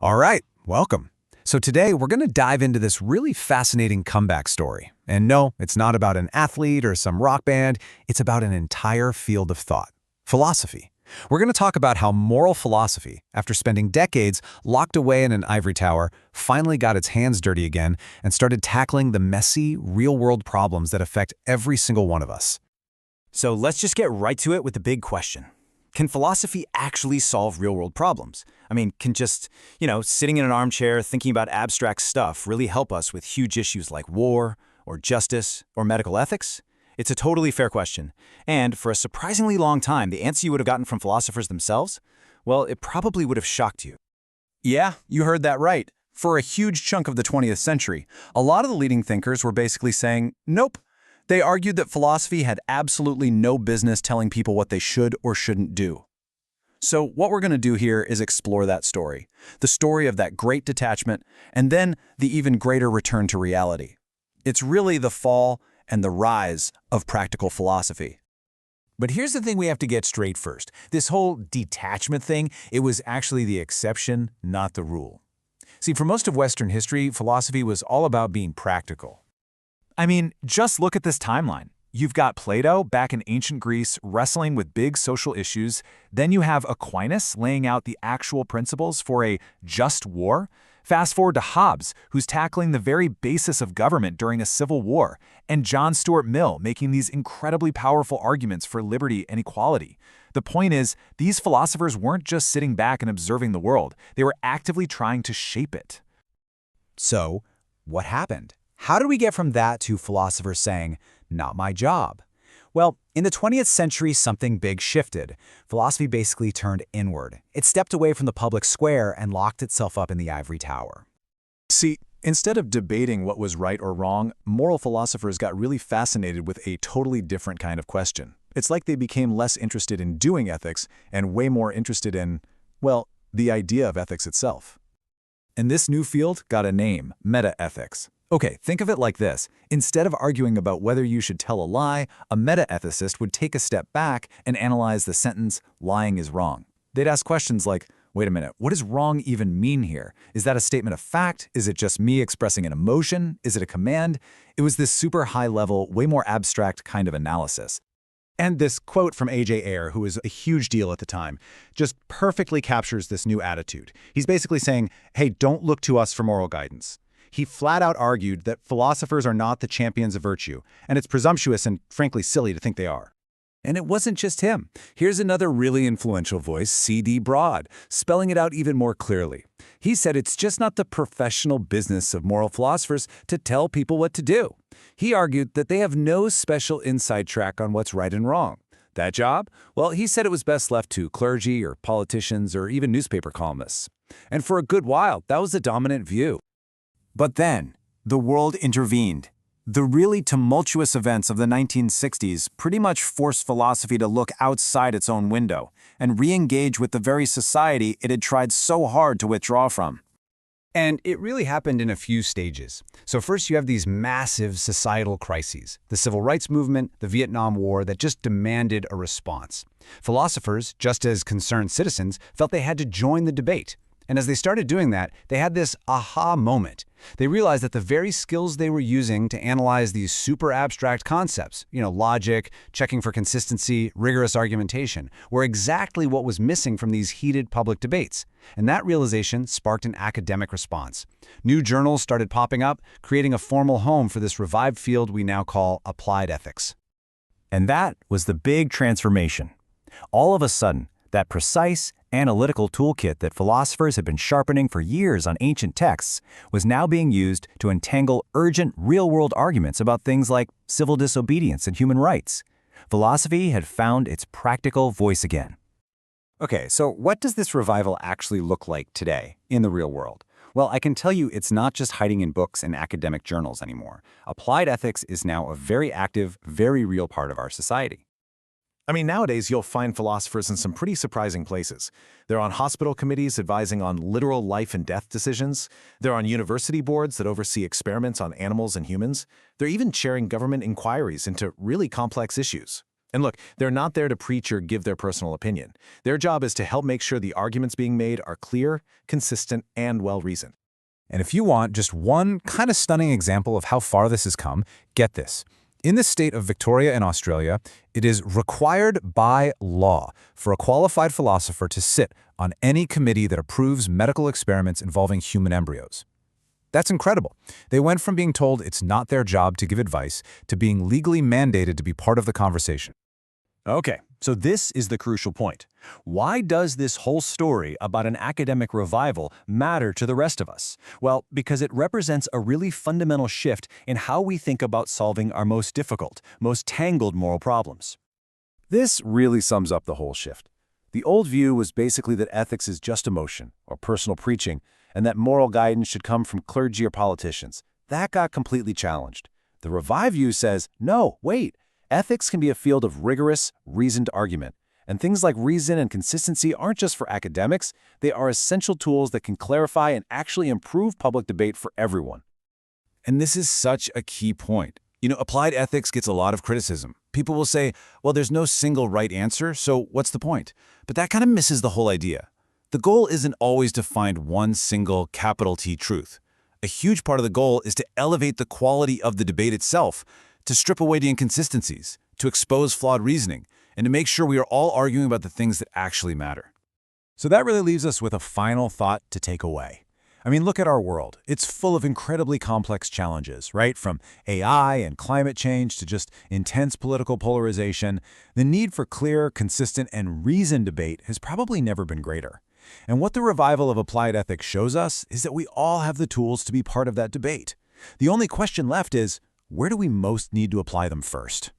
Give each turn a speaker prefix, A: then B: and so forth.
A: All right, welcome. So today we're going to dive into this really fascinating comeback story. And no, it's not about an athlete or some rock band. It's about an entire field of thought, philosophy. We're going to talk about how moral philosophy, after spending decades locked away in an ivory tower, finally got its hands dirty again and started tackling the messy, real-world problems that affect every single one of us.
B: So let's just get right to it with the big question. Can philosophy actually solve real-world problems? I mean, can just, sitting in an armchair thinking about abstract stuff really help us with huge issues like war, or justice, or medical ethics? It's a totally fair question. And for a surprisingly long time, the answer you would have gotten from philosophers themselves, well, it probably would have shocked you.
C: Yeah, you heard that right. For a huge chunk of the 20th century, a lot of the leading thinkers were basically saying, nope. They argued that philosophy had absolutely no business telling people what they should or shouldn't do. So what we're going to do here is explore that story, the story of that great detachment, and then the even greater return to reality. It's really the fall and the rise of practical philosophy.
A: But here's the thing we have to get straight first. This whole detachment thing, it was actually the exception, not the rule. See, for most of Western history, philosophy was all about being practical.
B: I mean, just look at this timeline. You've got Plato back in ancient Greece wrestling with big social issues. Then you have Aquinas laying out the actual principles for a just war. Fast forward to Hobbes, who's tackling the very basis of government during a civil war, and John Stuart Mill making these incredibly powerful arguments for liberty and equality. The point is, these philosophers weren't just sitting back and observing the world. They were actively trying to shape it.
D: So, what happened? How did we get from that to philosophers saying, not my job? Well, in the 20th century, something big shifted. Philosophy basically turned inward. It stepped away from the public square and locked itself up in the ivory tower.
C: See, instead of debating what was right or wrong, moral philosophers got really fascinated with a totally different kind of question. It's like they became less interested in doing ethics and way more interested in, well, the idea of ethics itself. And this new field got a name, metaethics. Okay, think of it like this. Instead of arguing about whether you should tell a lie, a metaethicist would take a step back and analyze the sentence, lying is wrong. They'd ask questions like, wait a minute, what does wrong even mean here? Is that a statement of fact? Is it just me expressing an emotion? Is it a command? It was this super high-level, way more abstract kind of analysis. And this quote from A.J. Ayer, who was a huge deal at the time, just perfectly captures this new attitude. He's basically saying, hey, don't look to us for moral guidance. He flat out argued that philosophers are not the champions of virtue, and it's presumptuous and frankly silly to think they are.
A: And it wasn't just him. Here's another really influential voice, C.D. Broad, spelling it out even more clearly. He said it's just not the professional business of moral philosophers to tell people what to do. He argued that they have no special inside track on what's right and wrong. That job? Well, he said it was best left to clergy or politicians or even newspaper columnists. And for a good while, that was the dominant view.
B: But then, the world intervened. The really tumultuous events of the 1960s pretty much forced philosophy to look outside its own window and re-engage with the very society it had tried so hard to withdraw from.
D: And it really happened in a few stages. So first you have these massive societal crises, the civil rights movement, the Vietnam War, that just demanded a response. Philosophers, just as concerned citizens, felt they had to join the debate. And as they started doing that, they had this aha moment. They realized that the very skills they were using to analyze these super abstract concepts, logic, checking for consistency, rigorous argumentation, were exactly what was missing from these heated public debates. And that realization sparked an academic response. New journals started popping up, creating a formal home for this revived field we now call applied ethics.
B: And that was the big transformation. All of a sudden, that precise, analytical toolkit that philosophers had been sharpening for years on ancient texts was now being used to entangle urgent, real-world arguments about things like civil disobedience and human rights. Philosophy had found its practical voice again.
D: Okay, so what does this revival actually look like today in the real world? Well, I can tell you it's not just hiding in books and academic journals anymore. Applied ethics is now a very active, very real part of our society.
E: I mean, nowadays you'll find philosophers in some pretty surprising places. They're on hospital committees advising on literal life and death decisions. They're on university boards that oversee experiments on animals and humans. They're even chairing government inquiries into really complex issues. And look, they're not there to preach or give their personal opinion. Their job is to help make sure the arguments being made are clear, consistent, and well-reasoned.
B: And if you want just one kind of stunning example of how far this has come, get this. In the state of Victoria in Australia, it is required by law for a qualified philosopher to sit on any committee that approves medical experiments involving human embryos. That's incredible. They went from being told it's not their job to give advice to being legally mandated to be part of the conversation.
F: Okay, so this is the crucial point. Why does this whole story about an academic revival matter to the rest of us? Well, because it represents a really fundamental shift in how we think about solving our most difficult, most tangled moral problems.
A: This really sums up the whole shift. The old view was basically that ethics is just emotion or personal preaching, and that moral guidance should come from clergy or politicians. That got completely challenged. The revived view says, no, wait, ethics can be a field of rigorous, reasoned argument. And things like reason and consistency aren't just for academics, they are essential tools that can clarify and actually improve public debate for everyone. And this is such a key point. Applied ethics gets a lot of criticism. People will say, well, there's no single right answer, so what's the point? But that kind of misses the whole idea. The goal isn't always to find one single capital T truth. A huge part of the goal is to elevate the quality of the debate itself, to strip away the inconsistencies, to expose flawed reasoning, and to make sure we are all arguing about the things that actually matter.
B: So that really leaves us with a final thought to take away. Look at our world. It's full of incredibly complex challenges, right? From AI and climate change to just intense political polarization, the need for clear, consistent, and reasoned debate has probably never been greater. And what the revival of applied ethics shows us is that we all have the tools to be part of that debate. The only question left is, where do we most need to apply them first?